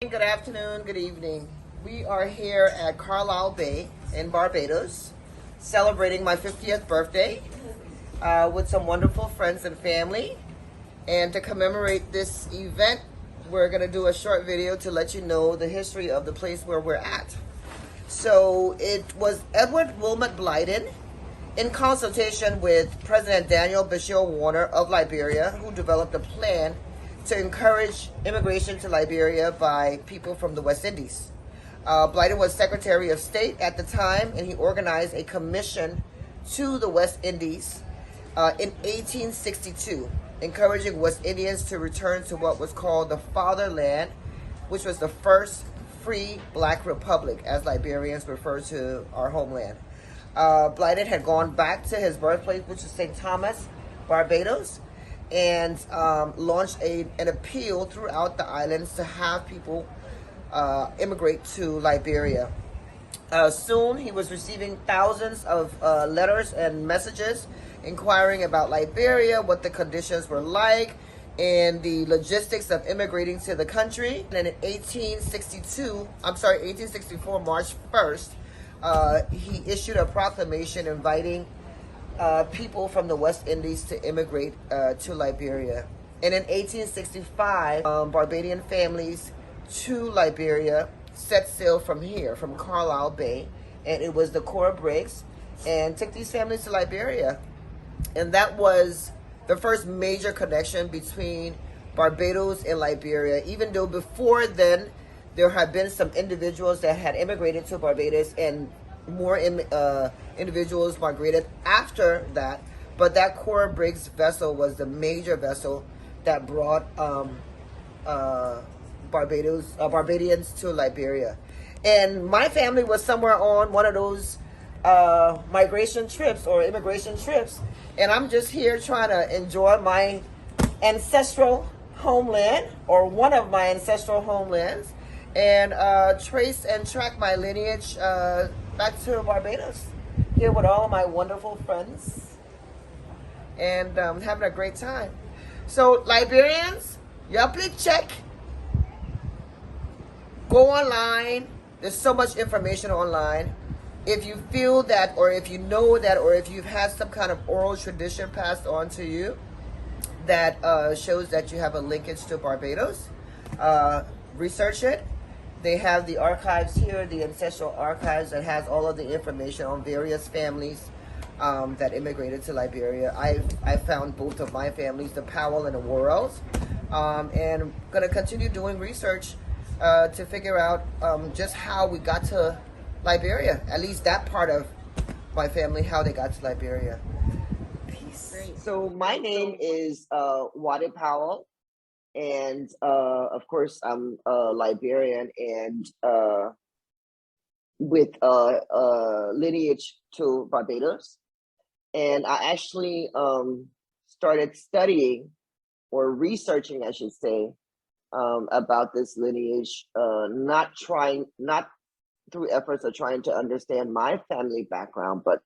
Good afternoon, good evening. We are here at Carlisle Bay in Barbados celebrating my 50th birthday with some wonderful friends and family. And to commemorate this event, we're going to do a short video to let you know the history of the place where we're at. So it was Edward Wilmot Blyden, in consultation with President Daniel Bashir Warner of Liberia, who developed a plan to encourage immigration to Liberia by people from the West Indies. Blyden was Secretary of State at the time, and he organized a commission to the West Indies in 1862, encouraging West Indians to return to what was called the Fatherland, which was the first free black republic, as Liberians refer to our homeland. Blyden had gone back to his birthplace, which is St. Thomas, Barbados, and launched an appeal throughout the islands to have people immigrate to Liberia. Soon he was receiving thousands of letters and messages inquiring about Liberia, what the conditions were like, and the logistics of immigrating to the country. And in 1864, March 1st, he issued a proclamation inviting people from the West Indies to immigrate to Liberia. And in 1865, Barbadian families to Liberia set sail from here, from Carlisle Bay, and it was the Cora Brigs, and took these families to Liberia. And that was the first major connection between Barbados and Liberia, even though before then there had been some individuals that had immigrated to Barbados, and more individuals migrated after that. But that Cora Briggs vessel was the major vessel that brought Barbadians to Liberia. And my family was somewhere on one of those migration trips or immigration trips. And I'm just here trying to enjoy my ancestral homeland, or one of my ancestral homelands, and trace and track my lineage back to Barbados, here with all of my wonderful friends, and having a great time. So Liberians, y'all please check. Go online. There's so much information online. If you feel that, or if you know that, or if you've had some kind of oral tradition passed on to you that shows that you have a linkage to Barbados, research it. They have the archives here, the ancestral archives, that has all of the information on various families that immigrated to Liberia. I found both of my families, the Powell and the Worrells, and I'm going to continue doing research to figure out just how we got to Liberia, at least that part of my family, how they got to Liberia. Peace. Great. So my name is Wadei Powell. And of course, I'm a Liberian, and with lineage to Barbados. And I actually started studying, or researching, I should say, about this lineage, not through efforts of trying to understand my family background, but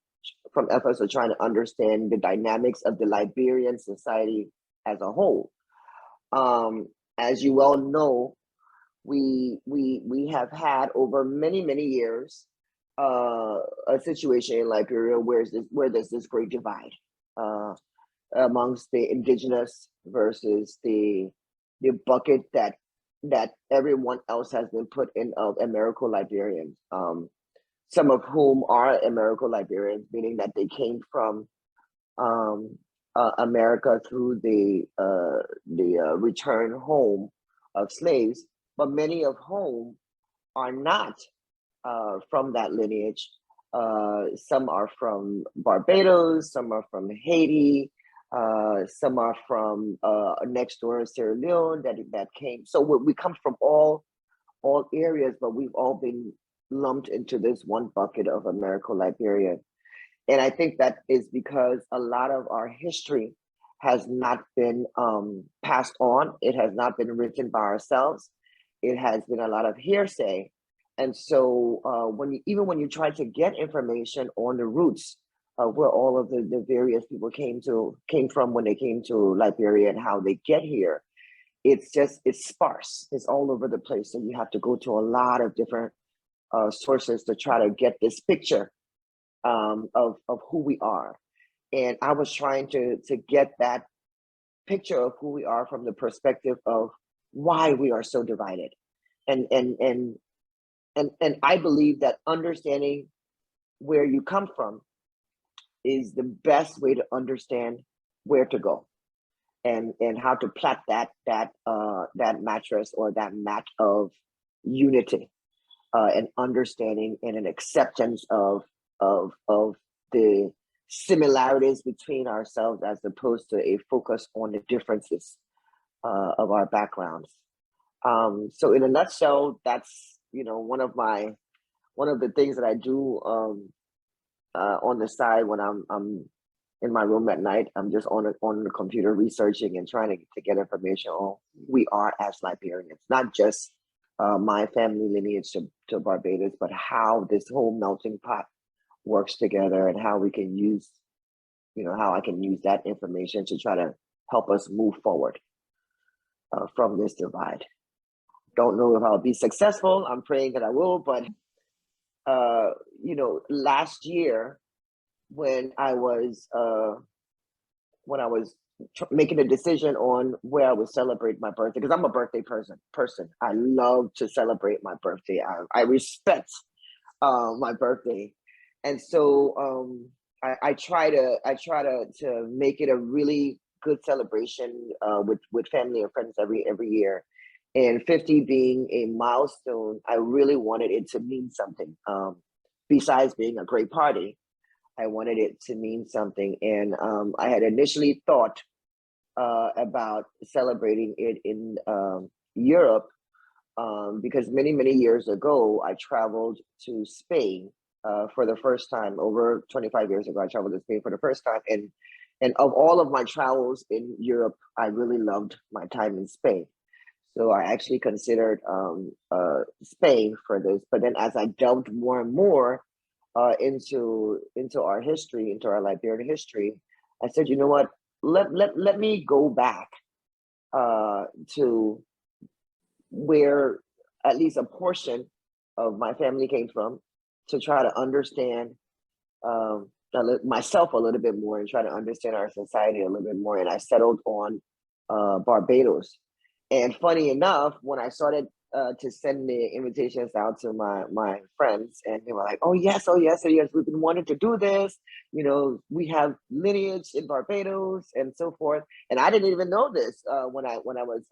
from efforts of trying to understand the dynamics of the Liberian society as a whole. As you well know, we have had over many years a situation in Liberia where there's this great divide amongst the indigenous versus the bucket that everyone else has been put in of Americo-Liberians. Some of whom are Americo-Liberians, meaning that they came from America through the return home of slaves, but many of whom are not from that lineage. Some are from Barbados, some are from Haiti, some are from next door Sierra Leone that came. So we come from all areas, but we've all been lumped into this one bucket of Americo-Liberian. And I think that is because a lot of our history has not been passed on. It has not been written by ourselves. It has been a lot of hearsay. And so when you try to get information on the roots of where all of the various people came from when they came to Liberia and how they get here, it's sparse. It's all over the place. So you have to go to a lot of different sources to try to get this picture of who we are. And I was trying to get that picture of who we are from the perspective of why we are so divided. And I believe that understanding where you come from is the best way to understand where to go and how to plait that mattress or that mat of unity, and understanding and an acceptance of the similarities between ourselves as opposed to a focus on the differences of our backgrounds. So in a nutshell, that's one of the things that I do on the side when I'm in my room at night. I'm just on the computer researching and trying to get information on who we are as Liberians, not just my family lineage to Barbados, but how this whole melting pot works together and how we can use, how I can use that information to try to help us move forward from this divide. Don't know if I'll be successful. I'm praying that I will, but last year when I was making a decision on where I would celebrate my birthday, because I'm a birthday person. I love to celebrate my birthday. I respect my birthday, and so I try to make it a really good celebration with family and friends every year. And 50 being a milestone, I really wanted it to mean something. Besides being a great party, I wanted it to mean something. And I had initially thought about celebrating it in Europe because many years ago, I traveled to Spain for the first time. Over 25 years ago, I traveled to Spain for the first time. And of all of my travels in Europe, I really loved my time in Spain. So I actually considered Spain for this. But then as I delved more and more into our history, into our Liberian history, I said, you know what? Let me go back to where at least a portion of my family came from, to try to understand myself a little bit more and try to understand our society a little bit more. And I settled on Barbados. And funny enough, when I started to send the invitations out to my friends, and they were like, "Oh yes, we've been wanting to do this. We have lineage in Barbados and so forth." And I didn't even know this when I was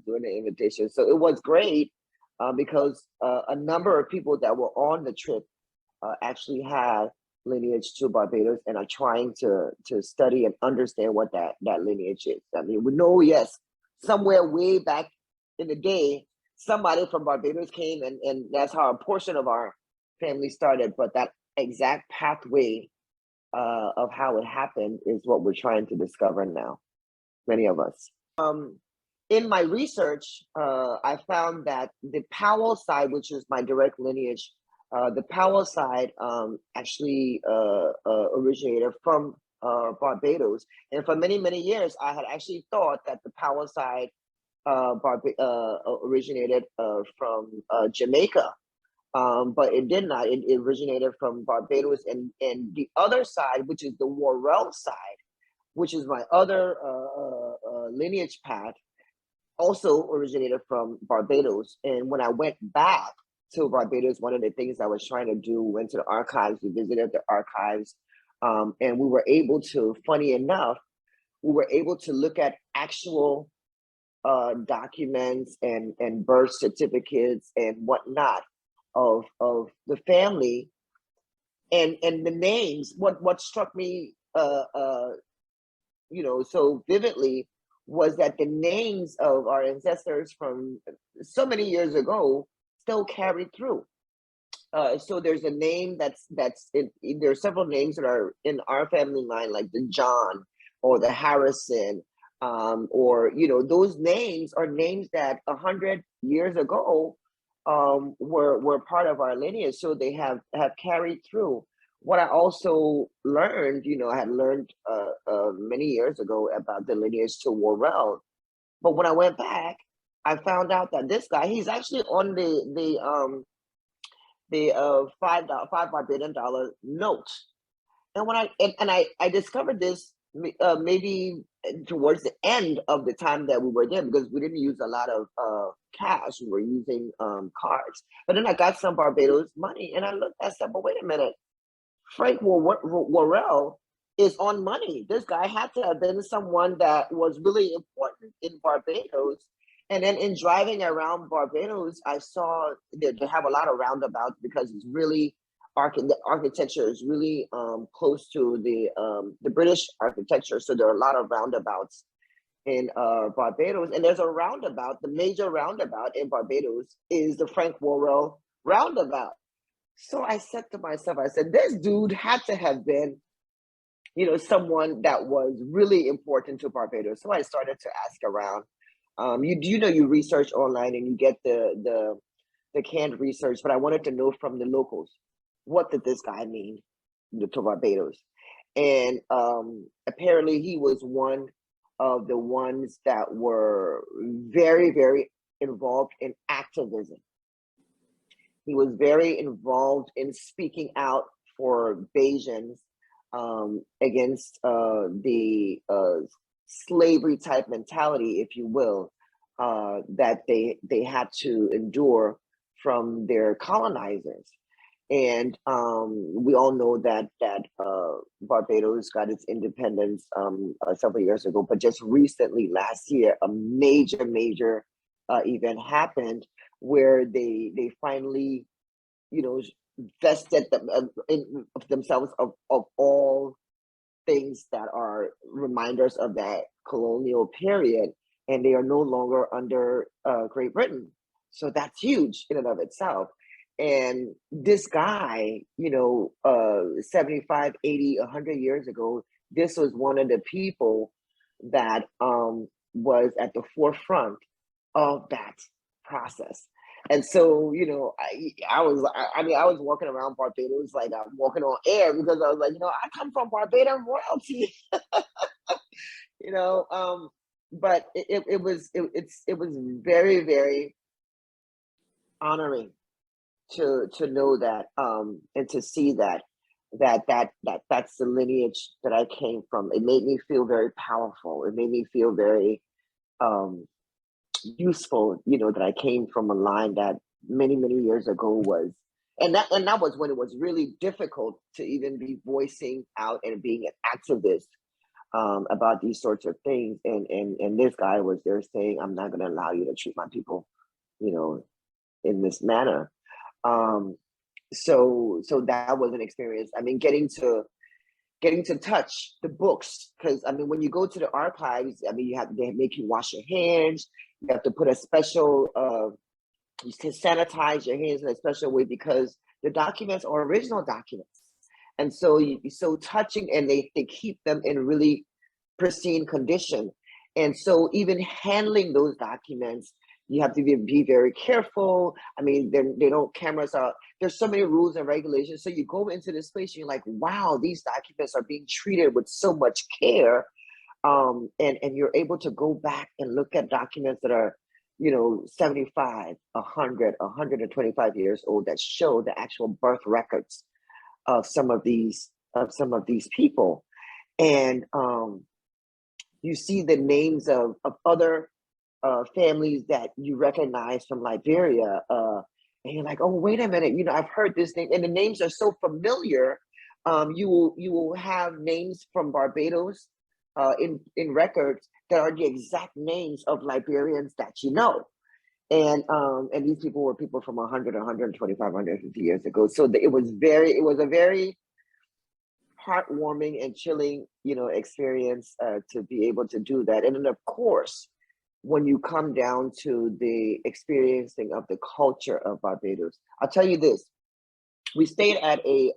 doing the invitation. So it was great because a number of people that were on the trip actually had lineage to Barbados and are trying to study and understand what that lineage is. I mean, we know, yes, somewhere way back in the day, somebody from Barbados came, and that's how a portion of our family started. But that exact pathway of how it happened is what we're trying to discover now, many of us. In my research, I found that the Powell side, which is my direct lineage, the Powell side actually originated from Barbados. And for many years, I had actually thought that the Powell side originated from Jamaica, but it did not. It originated from Barbados, and the other side, which is the Worrell side, which is my other lineage path, also originated from Barbados. And when I went back to Barbados, one of the things I was trying to do, went to the archives, we visited the archives, and we were able to, funny enough, look at actual documents and birth certificates and whatnot of the family, and the names. What struck me so vividly was that the names of our ancestors from so many years ago still carried through. So there's a name that's there are several names that are in our family line, like the John or the Harrison, or those names are names that 100 years ago were part of our lineage. So they have carried through. What I also learned, I had learned many years ago about the lineage to Worrell, But when I went back, I found out that this guy, he's actually on the five Barbadian dollar note. And when I discovered this maybe towards the end of the time that we were there, because we didn't use a lot of cash, we were using cards. But then I got some Barbados money, and I looked at said, but wait a minute, Worrell is on money. This guy had to have been someone that was really important in Barbados. And then in driving around Barbados, I saw that they have a lot of roundabouts because it's really the architecture is really close to the British architecture. So there are a lot of roundabouts in Barbados. And there's a roundabout, the major roundabout in Barbados is the Frank Worrell roundabout. So I said to myself, I said, this dude had to have been, someone that was really important to Barbados. So I started to ask around. You research online and you get the canned research, but I wanted to know from the locals, what did this guy mean to Barbados? And apparently he was one of the ones that were very, very involved in activism. He was very involved in speaking out for Bajans against the slavery type mentality, if you will, that they had to endure from their colonizers. And we all know that Barbados got its independence several years ago, but just recently, last year, a major event happened where they finally, vested themselves of all things that are reminders of that colonial period, and they are no longer under Great Britain. So that's huge in and of itself. And this guy, 75, 80, 100 years ago, this was one of the people that was at the forefront of that process. And so, I was walking around Barbados like I'm walking on air, because I was like, I come from Barbados royalty, but it was very, very honoring to know that and to see that's the lineage that I came from. It made me feel very powerful. It made me feel very useful, that I came from a line that many years ago was, and that was when it was really difficult to even be voicing out and being an activist about these sorts of things. And this guy was there saying, I'm not going to allow you to treat my people, in this manner. So that was an experience. I mean, getting to touch the books, because when you go to the archives, they make you wash your hands. You have to put a special you can sanitize your hands in a special way, because the documents are original documents, and so so touching, and they keep them in really pristine condition. And so even handling those documents, you have to be very careful. They don't cameras out. There's so many rules and regulations. So you go into this place, and you're like, wow, these documents are being treated with so much care. And you're able to go back and look at documents that are, 75, 100, 125 years old, that show the actual birth records of some of these people. And you see the names of other families that you recognize from Liberia, and you're like, oh, wait a minute, I've heard this name, and the names are so familiar. You will have names from Barbados in records that are the exact names of Liberians that and these people were people from 100, 125, 150 years ago. So it was a very heartwarming and chilling, experience to be able to do that. And then, of course, when you come down to the experiencing of the culture of Barbados, I'll tell you this: we stayed at a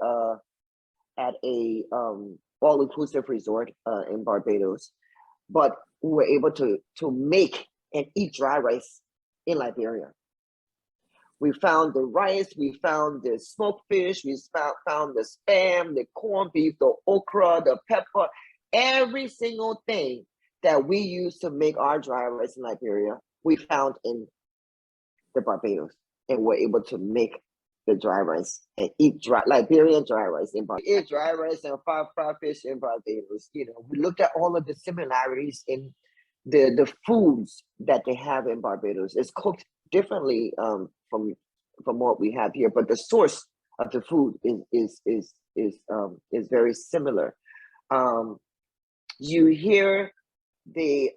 all-inclusive resort in Barbados, but we were able to make and eat dry rice in Liberia. We found the rice, we found the smoked fish, we found the spam, the corned beef, the okra, the pepper, every single thing that we use to make our dry rice in Liberia, we found in the Barbados, and we're able to make the dry rice and eat Liberian dry rice in Barbados. Eat dry rice and fried fish in Barbados. You know, we looked at all of the similarities in the foods that they have in Barbados. It's cooked differently from what we have here, but the source of the food is very similar. You hear the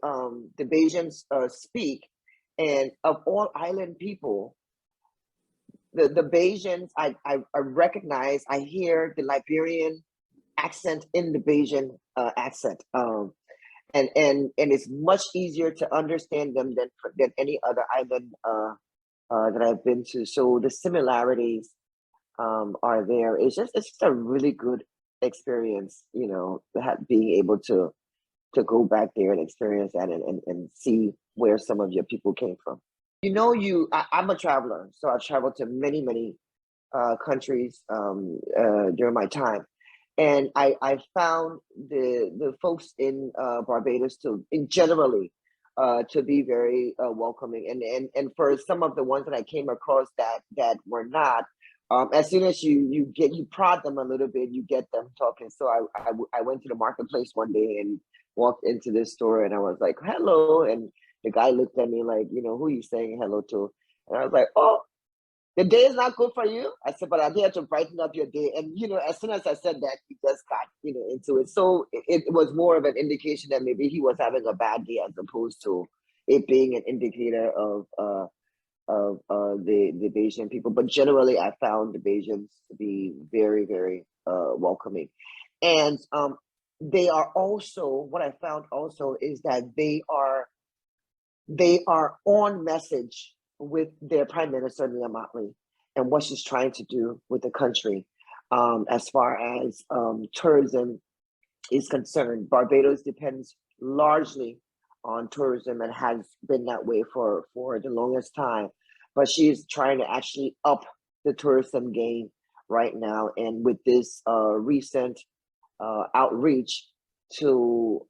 Bajans speak, and of all island people, the Bajans, I recognize, I hear the Liberian accent in the Bajan accent, and it's much easier to understand them than any other island that I've been to. So the similarities are there. It's just a really good experience, you know, being able to go back there and experience that and see where some of your people came from. You know, I'm a traveler, so I've traveled to many countries during my time, and I found the folks in Barbados generally to be very welcoming, and for some of the ones that I came across that were not, as soon as you prod them a little bit, you get them talking. So I went to the marketplace one day and walked into this store, and I was like, hello, and the guy looked at me like, you know, who are you saying hello to? And I was like, oh, the day is not good for you. I said, but I'm here to brighten up your day. And, you know, as soon as I said that, he just got, you know, into it. So it was more of an indication that maybe he was having a bad day, as opposed to it being an indicator of the Bajan people. But generally, I found the Bajans to be very welcoming. And they are also, what I found also is that they are on message with their Prime Minister, Mia Mottley, and what she's trying to do with the country as far as tourism is concerned. Barbados depends largely on tourism and has been that way for the longest time. But she's trying to actually up the tourism game right now. And with this recent outreach to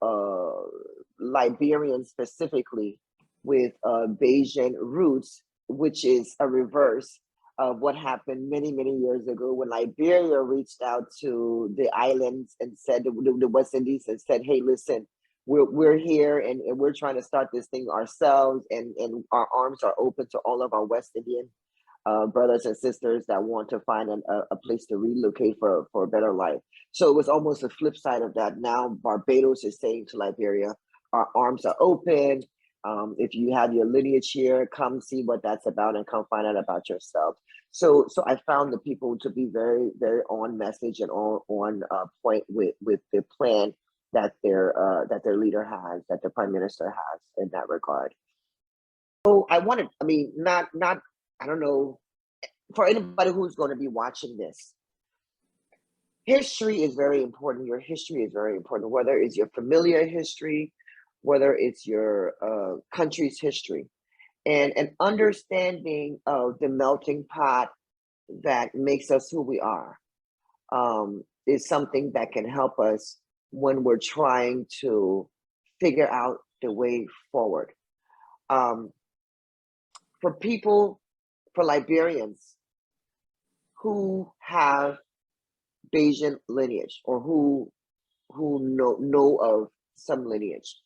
Liberians specifically, with Bajan roots, which is a reverse of what happened many years ago when Liberia reached out to the islands and said, the West Indies, and said, hey, listen, we're here and we're trying to start this thing ourselves, and our arms are open to all of our West Indian brothers and sisters that want to find a place to relocate for a better life. So it was almost the flip side of that. Now Barbados is saying to Liberia, our arms are open. If you have your lineage here, come see what that's about and come find out about yourself. So I found the people to be very on message and on point with the plan that their leader has, that the Prime Minister has in that regard. So I mean, not I don't know, for anybody who's going to be watching this, history is very important. Your history is very important, whether it's your familiar history, whether it's your country's history, and an understanding of the melting pot that makes us who we are is something that can help us when we're trying to figure out the way forward. For Liberians who have Bajan lineage, or who know of some lineage,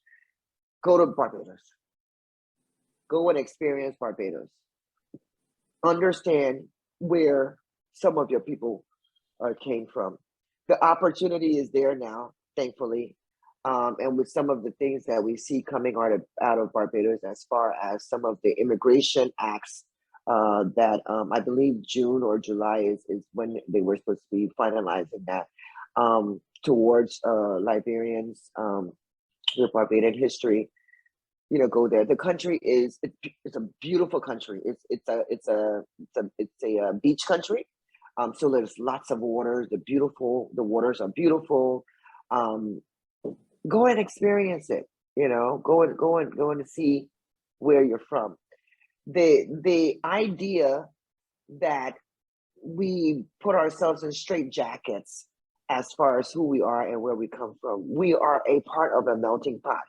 go to Barbados. Go and experience Barbados. Understand where some of your people came from. The opportunity is there now, thankfully. And with some of the things that we see coming out of Barbados, as far as some of the immigration acts that I believe June or July is when they were supposed to be finalizing that towards Liberians with Barbadian history. You know, go there. The country it's a beautiful country. It's a beach country. So there's lots of water. The waters are beautiful. Go and experience it. You know, go and see where you're from. The idea that we put ourselves in straitjackets as far as who we are and where we come from. We are a part of a melting pot.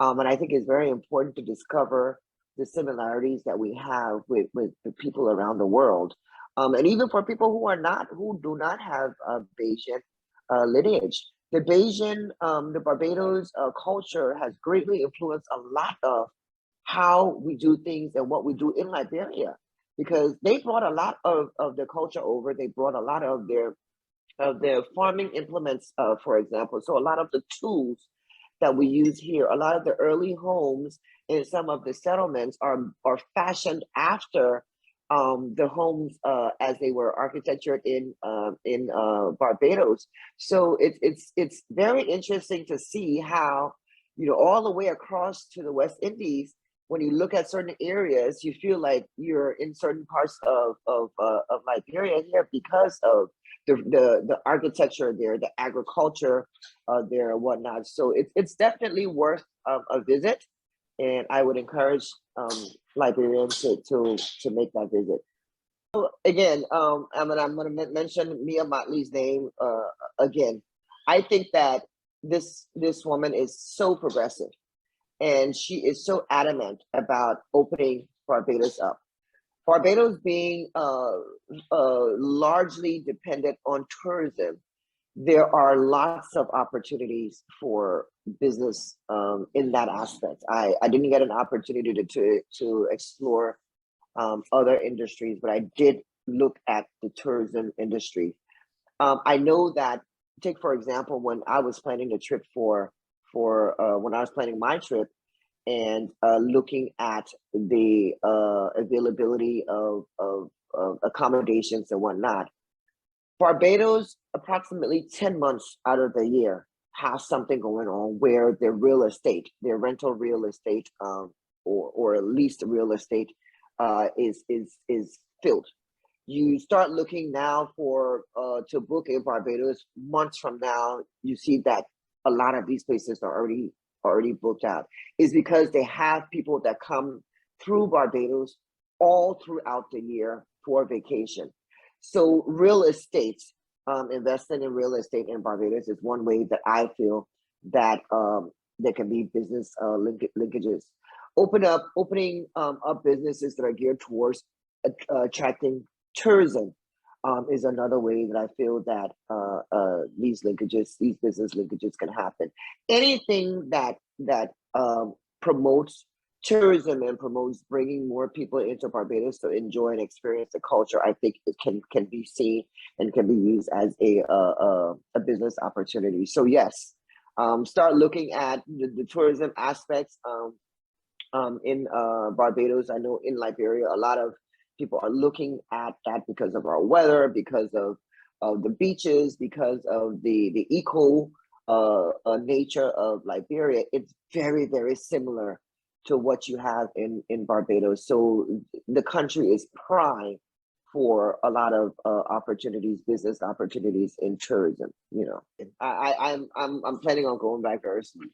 And I think it's very important to discover the similarities that we have with the people around the world. And even for people who do not have a Bayesian lineage. The Bayesian, the Barbados culture has greatly influenced a lot of how we do things and what we do in Liberia, because they brought a lot of their culture over. They brought a lot of their farming implements, for example. So a lot of the tools that we use here, a lot of the early homes in some of the settlements are fashioned after the homes as they were architectured in Barbados. So it's very interesting to see how, you know, all the way across to the West Indies, when you look at certain areas, you feel like you're in certain parts of Liberia here because of the architecture there, the agriculture there and whatnot. So it's definitely worth a visit, and I would encourage Liberians to make that visit. So again, I'm gonna mention Mia Motley's name again. I think that this woman is so progressive, and she is so adamant about opening Barbados up. Barbados being largely dependent on tourism, there are lots of opportunities for business in that aspect. I didn't get an opportunity to explore other industries, but I did look at the tourism industry. I know that, take for example, when I was planning the trip for when I was planning my trip, and looking at the availability of accommodations and whatnot. Barbados, approximately 10 months out of the year, has something going on where their real estate, their rental real estate, or leased real estate, is filled. You start looking now for to book in Barbados months from now. You see that a lot of these places are already booked out. Is because they have people that come through Barbados all throughout the year for vacation. So real estate, investing in real estate in Barbados is one way that I feel that there can be business linkages. Opening up businesses that are geared towards attracting tourism is another way that I feel that these business linkages can happen. Anything that promotes tourism and promotes bringing more people into Barbados to enjoy and experience the culture, I think it can be seen and can be used as a business opportunity. So yes, start looking at the tourism aspects in Barbados. I know in Liberia, a lot of people are looking at that because of our weather, because of the beaches, because of the eco nature of Liberia. It's very, very similar to what you have in Barbados. So the country is prime for a lot of opportunities, business opportunities in tourism. You know, I'm planning on going back very soon,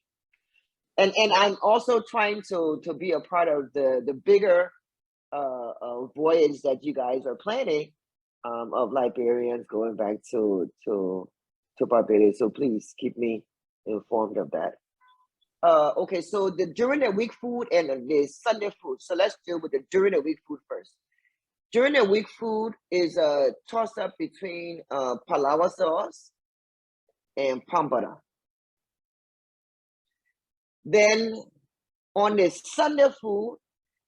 and I'm also trying to be a part of the bigger voyage that you guys are planning of Liberians going back to Barbados. So please keep me informed of that. Okay, so the during the week food and the Sunday food. So let's deal with the during the week food first. During the week food is a toss up between palawa sauce and pambada. Then on the Sunday food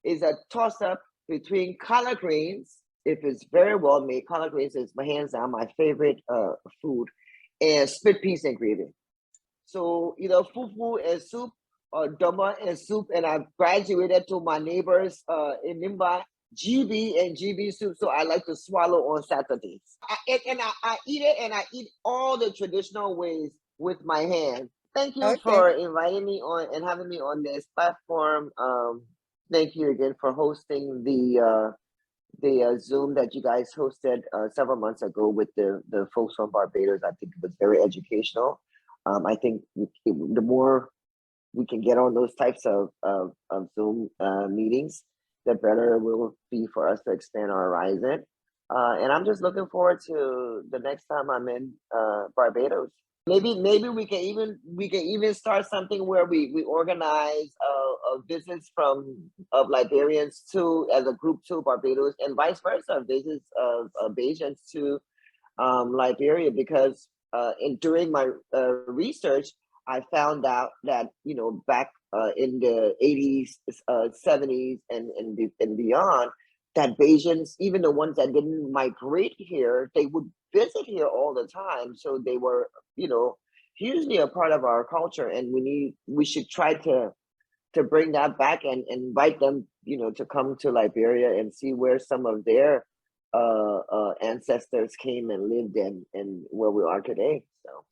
is a toss up between collard greens. If it's very well made, collard greens is my hands down my favorite food, and split peas and gravy. So either fufu and soup or doma and soup, and I've graduated to my neighbors in Nimba, GB and GB soup. So I like to swallow on Saturdays. I eat it, and I eat all the traditional ways with my hands. Thank you Okay. for inviting me on and having me on this platform. Thank you again for hosting the Zoom that you guys hosted several months ago with the folks from Barbados. I think it was very educational. I think the more we can get on those types of Zoom meetings, the better it will be for us to expand our horizon. And I'm just looking forward to the next time I'm in Barbados. Maybe we can even start something where we organize visits from of Liberians to as a group to Barbados and vice versa, visits of Bajans to Liberia, because during my research, I found out that back in the 80s, 70s, and beyond, that Bajans, even the ones that didn't migrate here, they would visit here all the time. So they were, you know, hugely a part of our culture, and we should try to bring that back and invite them, to come to Liberia and see where some of their ancestors came and lived and where we are today. So